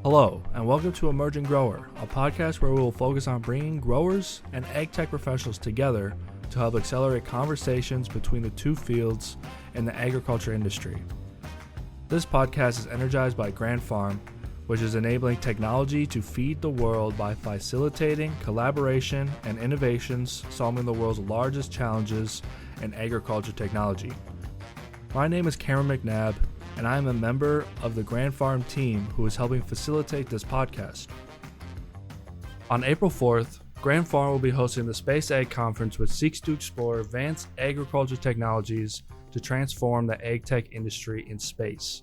Hello, and welcome to Emerging Grower, a podcast where we will focus on bringing growers and AgTech professionals together to help accelerate conversations between the two fields in the agriculture industry. This podcast is energized by Grand Farm, which is enabling technology to feed the world by facilitating collaboration and innovations solving the world's largest challenges in agriculture technology. My name is Cameron McNabb, and I am a member of the Grand Farm team who is helping facilitate this podcast. On April 4th, Grand Farm will be hosting the Space Ag Conference, which seeks to explore advanced agriculture technologies to transform the AgTech industry in space.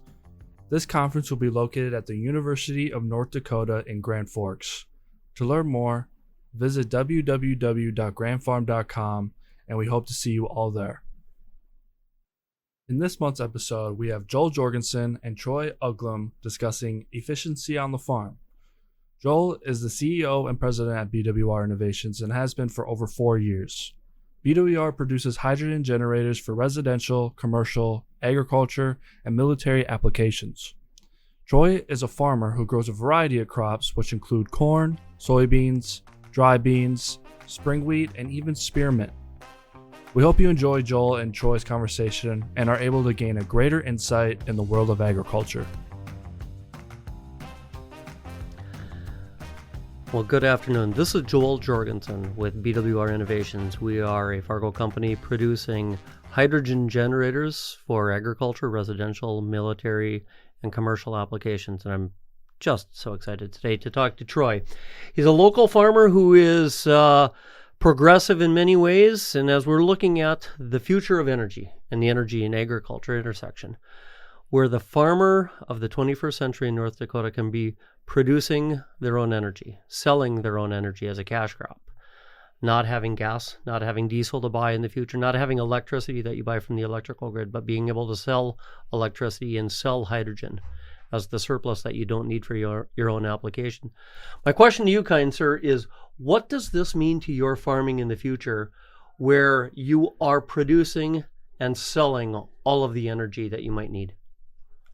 This conference will be located at the University of North Dakota in Grand Forks. To learn more, visit www.grandfarm.com, and we hope to see you all there. In this month's episode, we have Joel Jorgenson and Troy Uglem discussing efficiency on the farm. Joel is the CEO and president at BWR Innovations and has been for over 4 years. BWR produces hydrogen generators for residential, commercial, agriculture, and military applications. Troy is a farmer who grows a variety of crops which include corn, soybeans, dry beans, spring wheat, and even spearmint. We hope you enjoy Joel and Troy's conversation and are able to gain a greater insight in the world of agriculture. Well, good afternoon. This is Joel Jorgenson with BWR Innovations. We are a Fargo company producing hydrogen generators for agriculture, residential, military, and commercial applications. And I'm just so excited today to talk to Troy. He's a local farmer who is progressive in many ways, and as we're looking at the future of energy and the energy and agriculture intersection, where the farmer of the 21st century in North Dakota can be producing their own energy, selling their own energy as a cash crop, not having gas, not having diesel to buy in the future, not having electricity that you buy from the electrical grid, but being able to sell electricity and sell hydrogen as the surplus that you don't need for your own application. My question to you, kind sir, is what does this mean to your farming in the future where you are producing and selling all of the energy that you might need?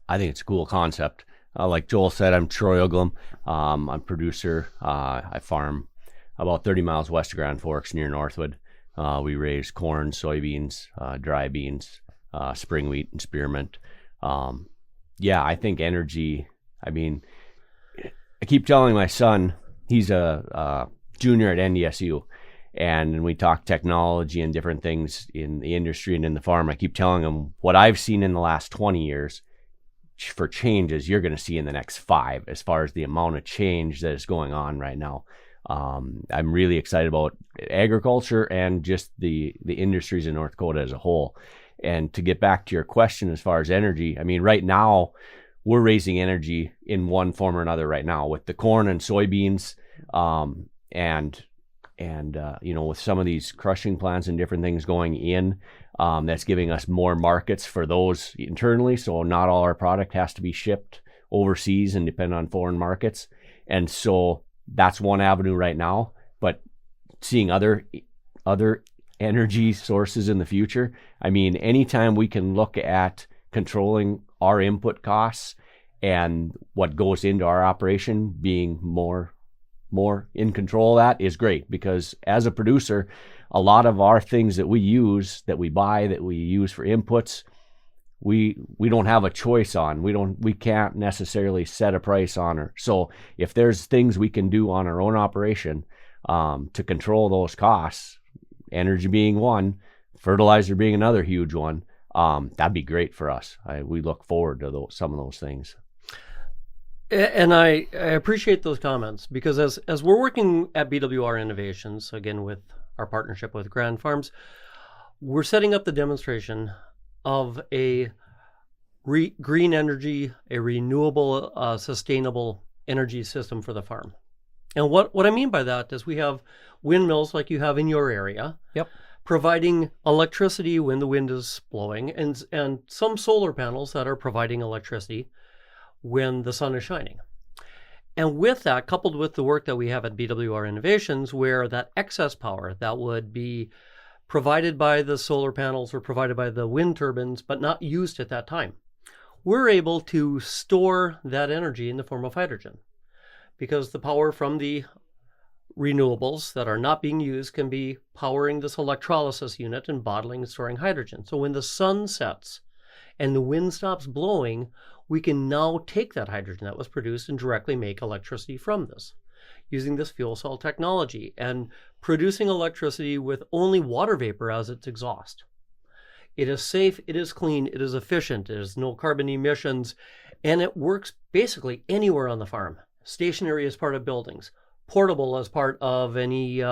I think it's a cool concept. Like Joel said, I'm Troy Uglem. I'm a producer. I farm about 30 miles west of Grand Forks near Northwood. We raise corn, soybeans, dry beans, spring wheat, and spearmint. Yeah, I think energy, I keep telling my son, he's a junior at NDSU, and we talk technology and different things in the industry and in the farm. I keep telling him what I've seen in the last 20 years for changes you're going to see in the next 5 as far as the amount of change that is going on right now. I'm really excited about agriculture and just the industries in North Dakota as a whole. And to get back to your question as far as energy, right now we're raising energy in one form or another right now with the corn and soybeans, and with some of these crushing plants and different things going in, that's giving us more markets for those internally. So not all our product has to be shipped overseas and depend on foreign markets. And so that's one avenue right now, but seeing other energy sources in the future. Anytime we can look at controlling our input costs and what goes into our operation, being more in control of that is great, because as a producer, a lot of our things that we use, that we buy, that we use for inputs, we don't have a choice on. We can't necessarily set a price on her. So if there's things we can do on our own operation to control those costs, energy being one, fertilizer being another huge one, that'd be great for us. We look forward to some of those things. And I appreciate those comments, because as we're working at BWR Innovations, again with our partnership with Grand Farms, we're setting up the demonstration of a green energy, a renewable, sustainable energy system for the farm. And what I mean by that is we have windmills like you have in your area, Yep, providing electricity when the wind is blowing, and some solar panels that are providing electricity when the sun is shining. And with that, coupled with the work that we have at BWR Innovations, where that excess power that would be provided by the solar panels or provided by the wind turbines, but not used at that time, we're able to store that energy in the form of hydrogen. because the power from the renewables that are not being used can be powering this electrolysis unit and bottling and storing hydrogen. So when the sun sets and the wind stops blowing, we can now take that hydrogen that was produced and directly make electricity from this, using this fuel cell technology and producing electricity with only water vapor as its exhaust. It is safe, it is clean, it is efficient, there's no carbon emissions, and it works basically anywhere on the farm. Stationary as part of buildings, portable as part of any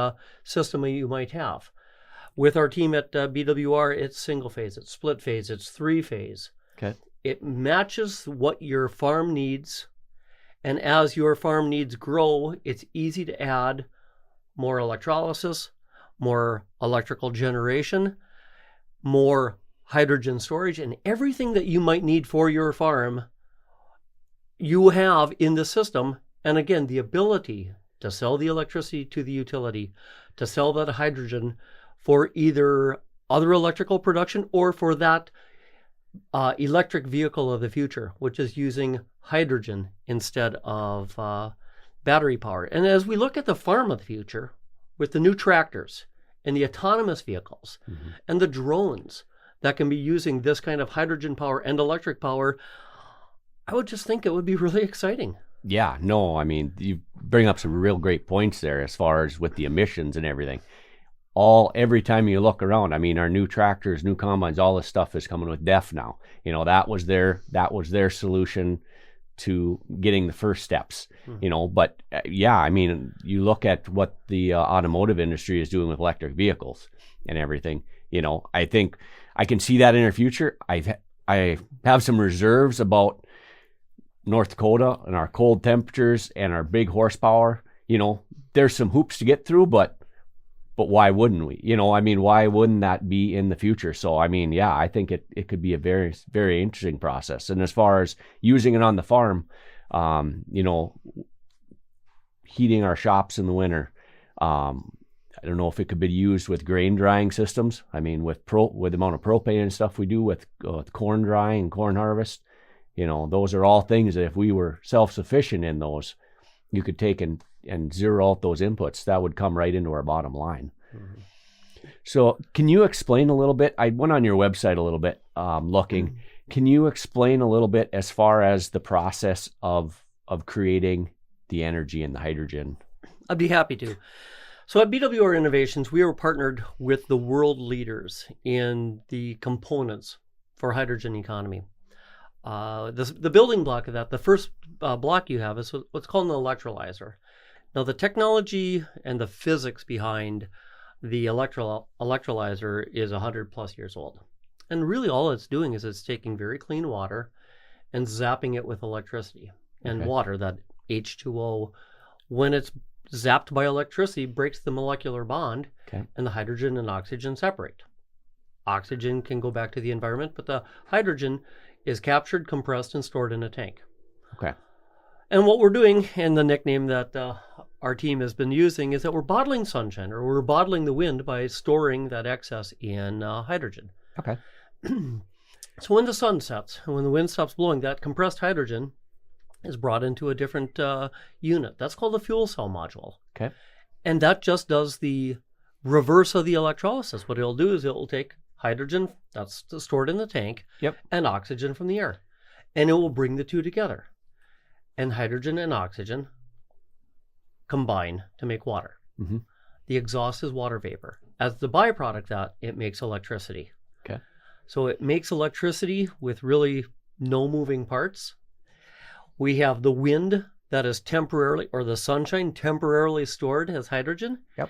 system you might have. With our team at BWR, it's single phase, it's split phase, it's 3-phase. Okay. It matches what your farm needs, and as your farm needs grow, it's easy to add more electrolysis, more electrical generation, more hydrogen storage, and everything that you might need for your farm, you have in the system. And again, the ability to sell the electricity to the utility, to sell that hydrogen for either other electrical production or for that electric vehicle of the future, which is using hydrogen instead of battery power. And as we look at the farm of the future with the new tractors and the autonomous vehicles and the drones that can be using this kind of hydrogen power and electric power, I would just think it would be really exciting. Yeah, no, I mean, you bring up some real great points there as far as with the emissions and everything. Every time you look around, I mean, our new tractors, new combines, all this stuff is coming with DEF now. You know, that was their solution to getting the first steps, you know. But yeah, I mean, you look at what the automotive industry is doing with electric vehicles and everything, you know, I think I can see that in our future. I have some reserves about North Dakota and our cold temperatures and our big horsepower. You know, there's some hoops to get through, but why wouldn't we? You know, I mean, why wouldn't that be in the future? So, I mean, yeah, I think it could be a very, very interesting process. And as far as using it on the farm, you know, heating our shops in the winter, I don't know if it could be used with grain drying systems. I mean, with the amount of propane and stuff we do with corn drying and corn harvest, you know, those are all things that if we were self-sufficient in those, you could take and zero out those inputs. That would come right into our bottom line. Mm-hmm. So can you explain a little bit? I went on your website a little bit looking. Mm-hmm. Can you explain a little bit as far as the process of creating the energy and the hydrogen? I'd be happy to. So at BWR Innovations, we are partnered with the world leaders in the components for hydrogen economy. The building block of that, the first block you have is what's called an electrolyzer. Now, the technology and the physics behind the electrolyzer is 100 plus years old. And really all it's doing is it's taking very clean water and zapping it with electricity. And water, that H2O, when it's zapped by electricity, breaks the molecular bond, and the hydrogen and oxygen separate. Oxygen can go back to the environment, but the hydrogen is captured, compressed, and stored in a tank. Okay. And what we're doing, and the nickname that our team has been using, is that we're bottling sunshine, or we're bottling the wind by storing that excess in hydrogen. Okay. So when the sun sets, and when the wind stops blowing, that compressed hydrogen is brought into a different unit. That's called a fuel cell module. Okay. And that just does the reverse of the electrolysis. What it'll do is it'll take hydrogen that's stored in the tank and oxygen from the air, and it will bring the two together. And hydrogen and oxygen combine to make water. Mm-hmm. The exhaust is water vapor. As the byproduct that, it makes electricity. Okay. So it makes electricity with really no moving parts. We have the wind that is temporarily, or the sunshine temporarily stored as hydrogen. Yep.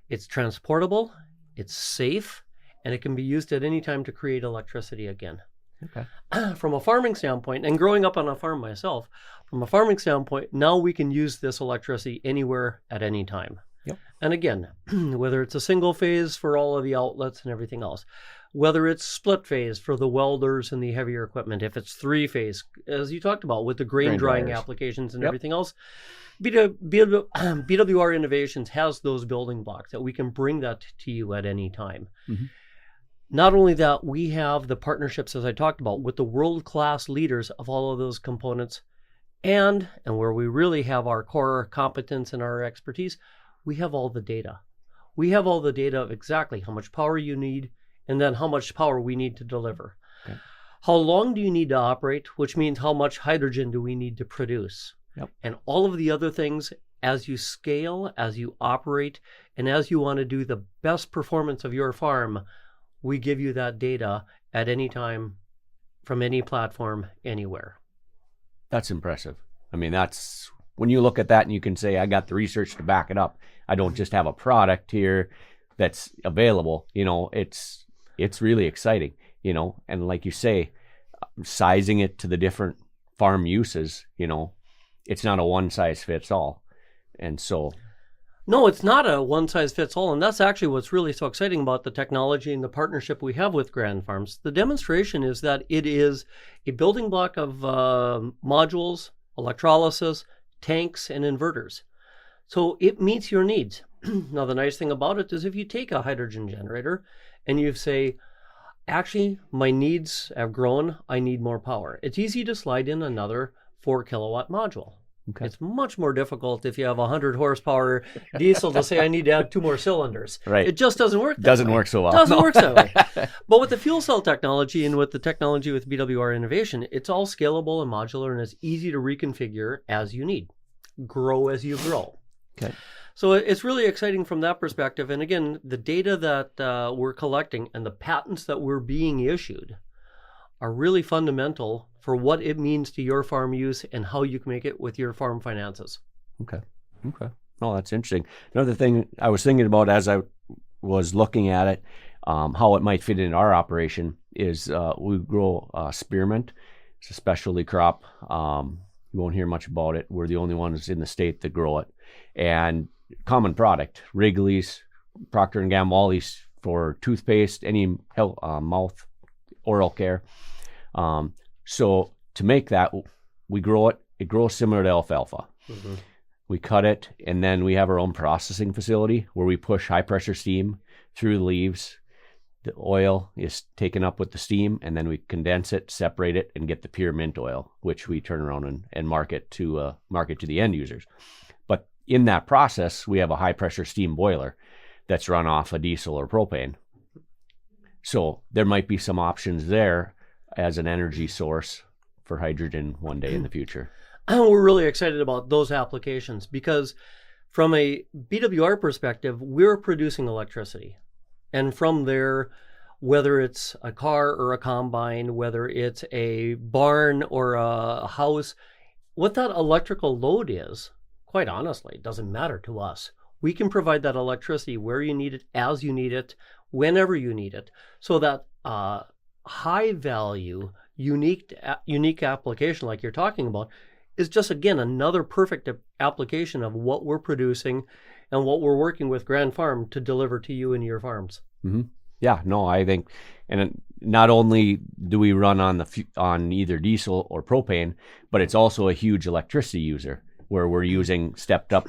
It's transportable, it's safe, and it can be used at any time to create electricity again. Okay. From a farming standpoint, and growing up on a farm myself, from a farming standpoint, now we can use this electricity anywhere at any time. Yep. And again, whether it's a single phase for all of the outlets and everything else, whether it's split phase for the welders and the heavier equipment, if it's 3-phase, as you talked about with the grain drying applications and everything else, BWR Innovations has those building blocks that we can bring that to you at any time. Mm-hmm. Not only that, we have the partnerships, as I talked about, with the world-class leaders of all of those components And where we really have our core competence and our expertise, we have all the data. We have all the data of exactly how much power you need and then how much power we need to deliver. Okay. How long do you need to operate, which means how much hydrogen do we need to produce? Yep. And all of the other things, as you scale, as you operate, and as you want to do the best performance of your farm, we give you that data at any time, from any platform, anywhere. That's impressive. I mean, that's when you look at that and you can say, I got the research to back it up. I don't just have a product here that's available. It's really exciting, and like you say, sizing it to the different farm uses, it's not a one size fits all. And so. No, it's not a one size fits all. And that's actually what's really so exciting about the technology and the partnership we have with Grand Farms. The demonstration is that it is a building block of modules, electrolysis, tanks, and inverters. So it meets your needs. Now, the nice thing about it is if you take a hydrogen generator and you say, actually, my needs have grown, I need more power. It's easy to slide in another 4 kilowatt module. Okay. It's much more difficult if you have 100 horsepower diesel to say I need to add 2 more cylinders. Right. It just doesn't work that Doesn't way. work so well. Doesn't work that way. But with the fuel cell technology and with the technology with BWR Innovation, it's all scalable and modular, and it's easy to reconfigure as you need. Grow as you grow. Okay. So it's really exciting from that perspective. And again, the data that we're collecting and the patents that we're being issued are really fundamental for what it means to your farm use and how you can make it with your farm finances. Okay. Oh, that's interesting. Another thing I was thinking about as I was looking at it, how it might fit in our operation is we grow spearmint. It's a specialty crop. You won't hear much about it. We're the only ones in the state that grow it. And common product, Wrigley's, Procter & Gamble, all these for toothpaste, any mouth, oral care. So to make that, we grow it. It grows similar to alfalfa. Mm-hmm. We cut it, and then we have our own processing facility where we push high-pressure steam through the leaves. The oil is taken up with the steam, and then we condense it, separate it, and get the pure mint oil, which we turn around and market to the end users. But in that process, we have a high-pressure steam boiler that's run off of diesel or propane. So there might be some options there as an energy source for hydrogen one day in the future. And we're really excited about those applications because from a BWR perspective, we're producing electricity. And from there, whether it's a car or a combine, whether it's a barn or a house, what that electrical load is, quite honestly, it doesn't matter to us. We can provide that electricity where you need it, as you need it, whenever you need it, so that high value, unique application like you're talking about is just, again, another perfect application of what we're producing and what we're working with Grand Farm to deliver to you and your farms. Mm-hmm. Yeah, no, I think, and not only do we run on either diesel or propane, but it's also a huge electricity user where we're using stepped up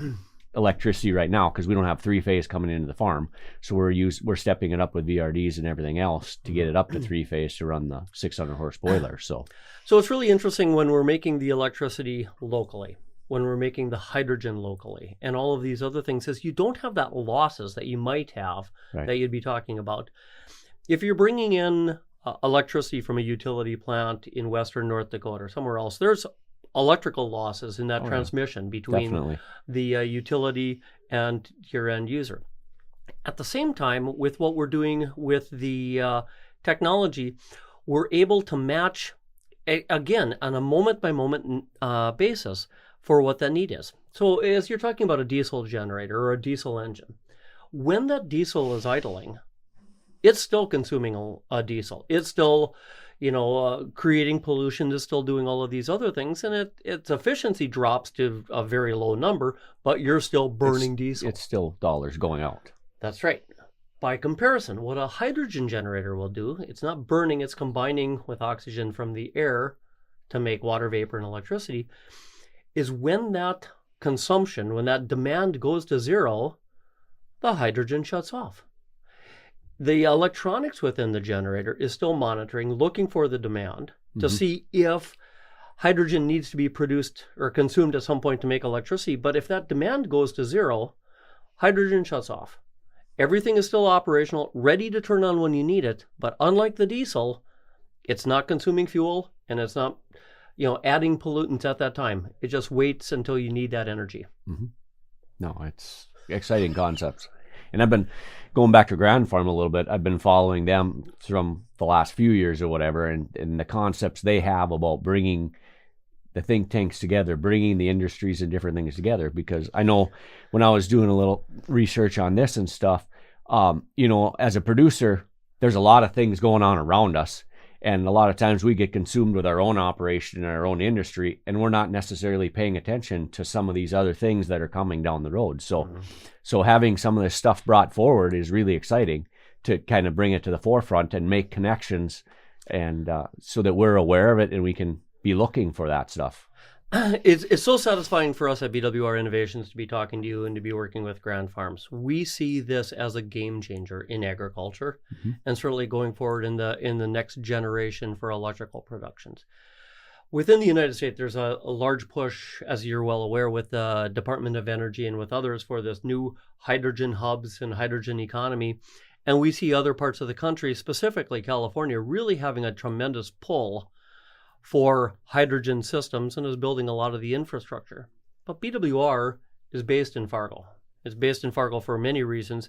electricity right now because we don't have 3-phase coming into the farm. So we're stepping it up with VRDs and everything else to get it up to 3-phase to run the 600 horse boiler. So it's really interesting when we're making the electricity locally, when we're making the hydrogen locally, and all of these other things, is you don't have that losses that you might have that you'd be talking about. If you're bringing in electricity from a utility plant in western North Dakota or somewhere else, there's electrical losses in that transmission between the utility and your end user. At the same time, with what we're doing with the technology, we're able to match, again, on a moment-by-moment basis for what that need is. So as you're talking about a diesel generator or a diesel engine, when that diesel is idling, it's still consuming a diesel. It's still creating pollution, is still doing all of these other things, and its efficiency drops to a very low number, but you're still burning diesel. It's still dollars going out. That's right. By comparison, what a hydrogen generator will do, it's not burning, it's combining with oxygen from the air to make water vapor and electricity, is when that consumption, when that demand goes to zero, the hydrogen shuts off. The electronics within the generator is still monitoring, looking for the demand to see if hydrogen needs to be produced or consumed at some point to make electricity. But if that demand goes to zero, hydrogen shuts off. Everything is still operational, ready to turn on when you need it. But unlike the diesel, it's not consuming fuel and it's not, adding pollutants at that time. It just waits until you need that energy. Mm-hmm. No, it's exciting concepts. And I've been going back to Grand Farm a little bit. I've been following them from the last few years or whatever, and the concepts they have about bringing the think tanks together, bringing the industries and different things together. Because I know when I was doing a little research on this and stuff, as a producer, there's a lot of things going on around us. And a lot of times we get consumed with our own operation and our own industry, and we're not necessarily paying attention to some of these other things that are coming down the road. So having some of this stuff brought forward is really exciting to kind of bring it to the forefront and make connections, and so that we're aware of it and we can be looking for that stuff. It's so satisfying for us at BWR Innovations to be talking to you and to be working with Grand Farms. We see this as a game changer in agriculture, and certainly going forward in the next generation for electrical productions. Within the United States, there's a large push, as you're well aware, with the Department of Energy and with others for this new hydrogen hubs and hydrogen economy. And we see other parts of the country, specifically California, really having a tremendous pull for hydrogen systems and is building a lot of the infrastructure. But BWR is based in Fargo. It's based in Fargo for many reasons,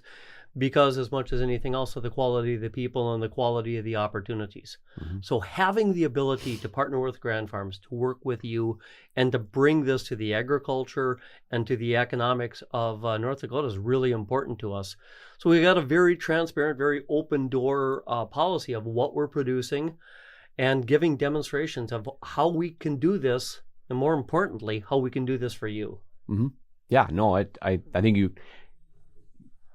because as much as anything else, of the quality of the people and the quality of the opportunities. So having the ability to partner with Grand Farms, to work with you, and to bring this to the agriculture and to the economics of North Dakota is really important to us. So we got a very transparent, very open door policy of what we're producing, and giving demonstrations of how we can do this, and more importantly, how we can do this for you. Yeah, no, I think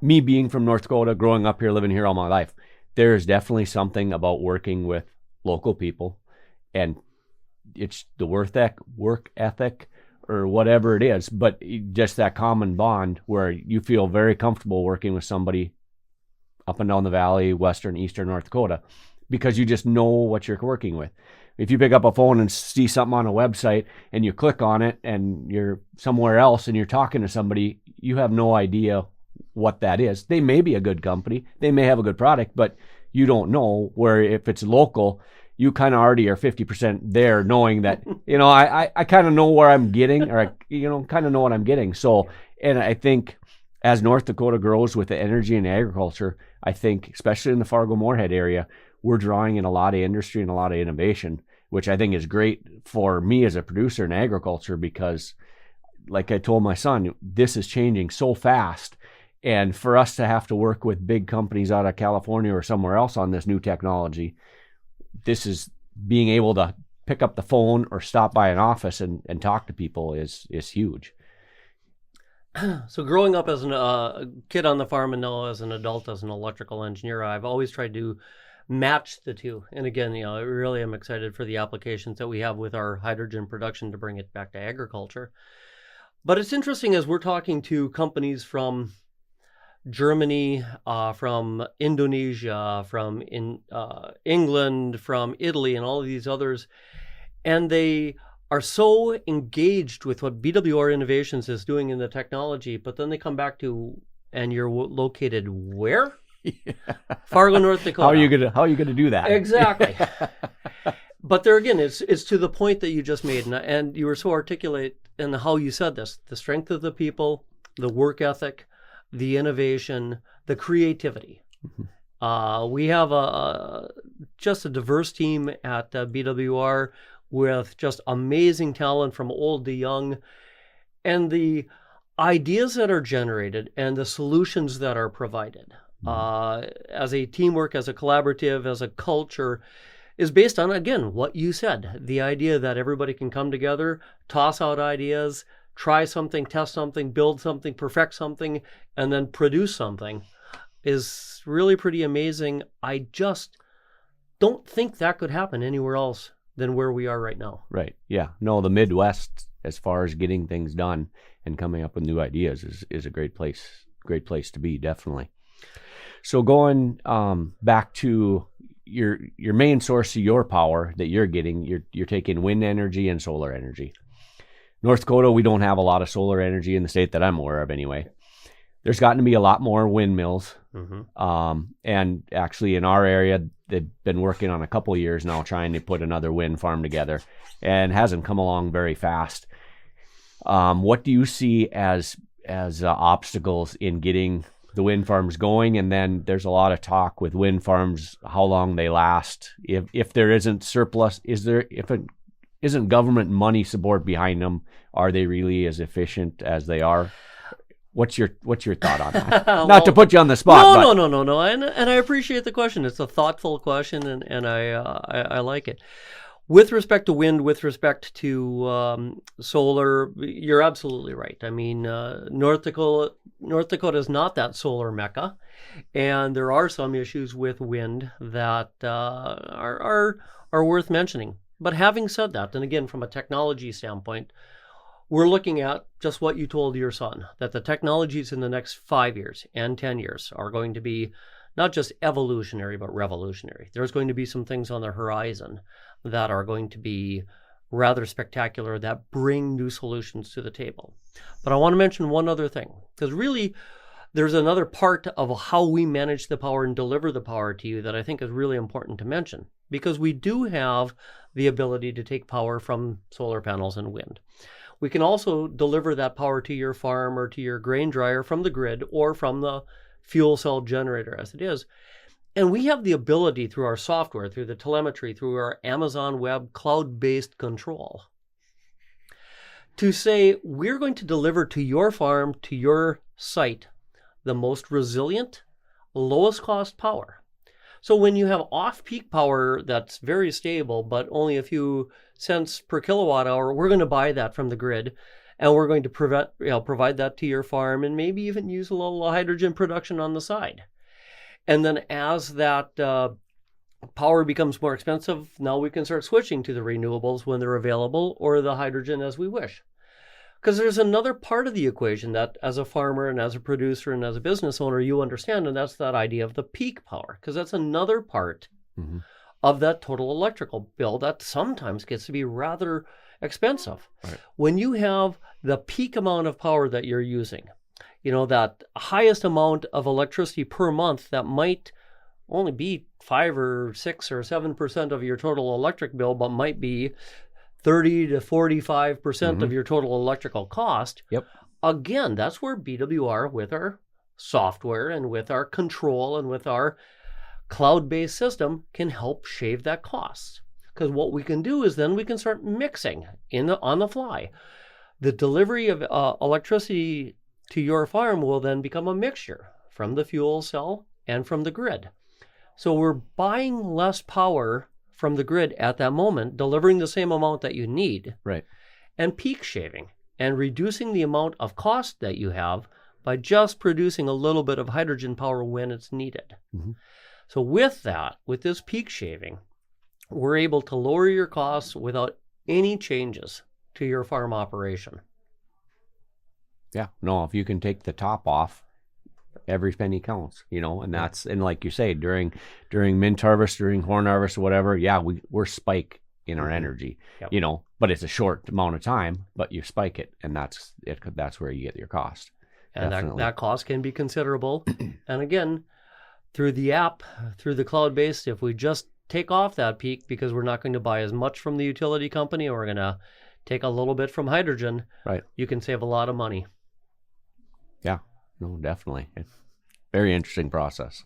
me being from North Dakota, growing up here, living here all my life, there's definitely something about working with local people, and it's the work ethic or whatever it is, but just that common bond where you feel very comfortable working with somebody up and down the valley, western, eastern North Dakota, because you just know what you're working with. If you pick up a phone and see something on a website and you click on it and you're somewhere else and you're talking to somebody, you have no idea what that is. They may be a good company, they may have a good product, but you don't know. Where if it's local, you kind of already are 50% there, knowing that, I kind of know where I'm getting, or kind of know what I'm getting. So, and I think as North Dakota grows with the energy and agriculture, I think, especially in the Fargo-Moorhead area, we're drawing in a lot of industry and a lot of innovation, which I think is great for me as a producer in agriculture, because like I told my son, this is changing so fast. And for us to have to work with big companies out of California or somewhere else on this new technology, this is being able to pick up the phone or stop by an office and talk to people is huge. So growing up as a kid on the farm and now as an adult as an electrical engineer, I've always tried to match the two. And again, I really am excited for the applications that we have with our hydrogen production to bring it back to agriculture. But it's interesting as we're talking to companies from Germany, from Indonesia, from England, from Italy, and all of these others, and they are so engaged with what BWR Innovations is doing in the technology, but then they come back to, and you're located where? Yeah. Fargo, North Dakota. How are you gonna do that? Exactly. But there again, it's to the point that you just made, and you were so articulate in how you said this: the strength of the people, the work ethic, the innovation, the creativity. We have just a diverse team at BWR with just amazing talent from old to young, and the ideas that are generated and the solutions that are provided as a teamwork, as a collaborative, as a culture, is based on, again, what you said, the idea that everybody can come together, toss out ideas, try something, test something, build something, perfect something, and then produce something is really pretty amazing. I just don't think that could happen anywhere else than where we are right now. Right. Yeah. No, the Midwest, as far as getting things done and coming up with new ideas, is a great place to be, definitely. So going back to your main source of your power that you're getting, you're taking wind energy and solar energy. North Dakota, we don't have a lot of solar energy in the state that I'm aware of anyway. There's gotten to be a lot more windmills. And actually in our area, they've been working on a couple of years now trying to put another wind farm together, and hasn't come along very fast. What do you see as obstacles in getting the wind farms going? And then there's a lot of talk with wind farms, how long they last. If there isn't surplus, if it isn't government money support behind them, are they really as efficient as they are? What's your thought on that? Well, Not to put you on the spot. No. And I appreciate the question. It's a thoughtful question, and I like it. With respect to wind, with respect to solar, you're absolutely right. I mean, North Dakota is not that solar mecca, and there are some issues with wind that are worth mentioning. But having said that, and again, from a technology standpoint, we're looking at just what you told your son, that the technologies in the next 5 years and 10 years are going to be not just evolutionary, but revolutionary. There's going to be some things on the horizon that are going to be rather spectacular, that bring new solutions to the table. But I want to mention one other thing, because really there's another part of how we manage the power and deliver the power to you that I think is really important to mention, because we do have the ability to take power from solar panels and wind. We can also deliver that power to your farm or to your grain dryer from the grid or from the fuel cell generator as it is. And we have the ability through our software, through the telemetry, through our Amazon Web cloud-based control, to say we're going to deliver to your farm, to your site, the most resilient, lowest cost power. So when you have off-peak power that's very stable, but only a few cents per kilowatt hour, we're going to buy that from the grid, and we're going to provide that to your farm, and maybe even use a little hydrogen production on the side. And then as that power becomes more expensive, now we can start switching to the renewables when they're available, or the hydrogen as we wish. Because there's another part of the equation that as a farmer and as a producer and as a business owner, you understand, and that's that idea of the peak power, because that's another part of that total electrical bill that sometimes gets to be rather expensive. Right. When you have the peak amount of power that you're using, that highest amount of electricity per month that might only be 5 or 6 or 7% of your total electric bill, but might be 30 to 45% of your total electrical cost. Yep. Again, that's where BWR, with our software and with our control and with our cloud-based system, can help shave that cost. Because what we can do is then we can start mixing on the fly. The delivery of electricity to your farm will then become a mixture from the fuel cell and from the grid. So we're buying less power from the grid at that moment, delivering the same amount that you need, Right. and peak shaving and reducing the amount of cost that you have by just producing a little bit of hydrogen power when it's needed. So with that, with this peak shaving, we're able to lower your costs without any changes to your farm operation. Yeah. No, if you can take the top off, every penny counts, and that's, and like you say, during mint harvest, during corn harvest or whatever, we're spike in our energy, but it's a short amount of time, but you spike it, and that's it. That's where you get your cost. And that cost can be considerable. And again, through the app, through the cloud-based, if we just take off that peak because we're not going to buy as much from the utility company, or we're going to take a little bit from hydrogen, right, you can save a lot of money. Yeah. No, definitely. It's a very interesting process.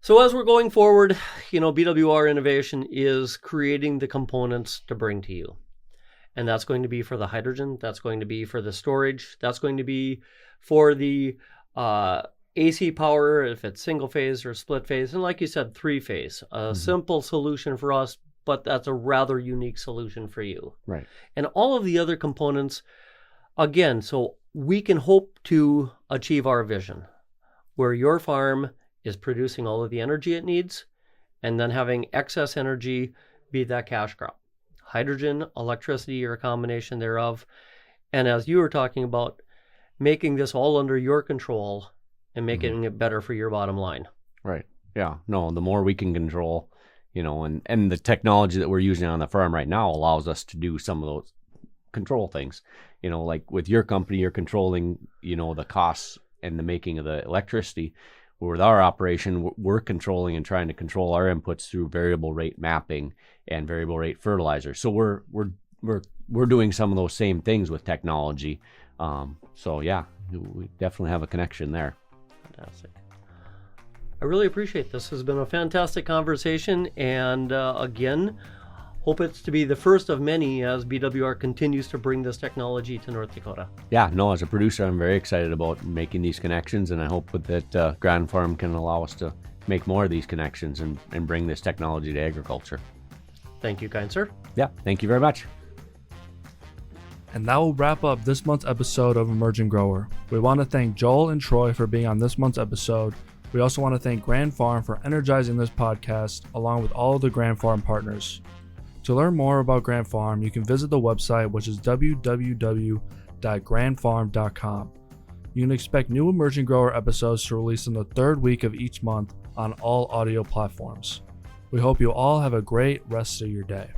So as we're going forward, BWR Innovation is creating the components to bring to you. And that's going to be for the hydrogen. That's going to be for the storage. That's going to be for the AC power, if it's single phase or split phase. And like you said, 3-phase. A simple solution for us, but that's a rather unique solution for you. Right. And all of the other components, again, so we can hope to achieve our vision, where your farm is producing all of the energy it needs, and then having excess energy be that cash crop. Hydrogen, electricity, or a combination thereof. And as you were talking about, making this all under your control and making it better for your bottom line. Right. Yeah, no, the more we can control, and the technology that we're using on the farm right now allows us to do some of those control things. Like with your company, you're controlling, the costs and the making of the electricity. With our operation, we're controlling and trying to control our inputs through variable rate mapping and variable rate fertilizer. So we're doing some of those same things with technology. So yeah, we definitely have a connection there. Fantastic. I really appreciate this. This has been a fantastic conversation, and again, hope it's to be the first of many as BWR continues to bring this technology to North Dakota. Yeah, no, as a producer, I'm very excited about making these connections, and I hope that Grand Farm can allow us to make more of these connections and bring this technology to agriculture. Thank you, kind sir. Yeah, thank you very much. And that will wrap up this month's episode of Emerging Grower. We want to thank Joel and Troy for being on this month's episode. We also want to thank Grand Farm for energizing this podcast, along with all of the Grand Farm partners. To learn more about Grand Farm, you can visit the website, which is www.grandfarm.com. You can expect new Emerging Grower episodes to release in the third week of each month on all audio platforms. We hope you all have a great rest of your day.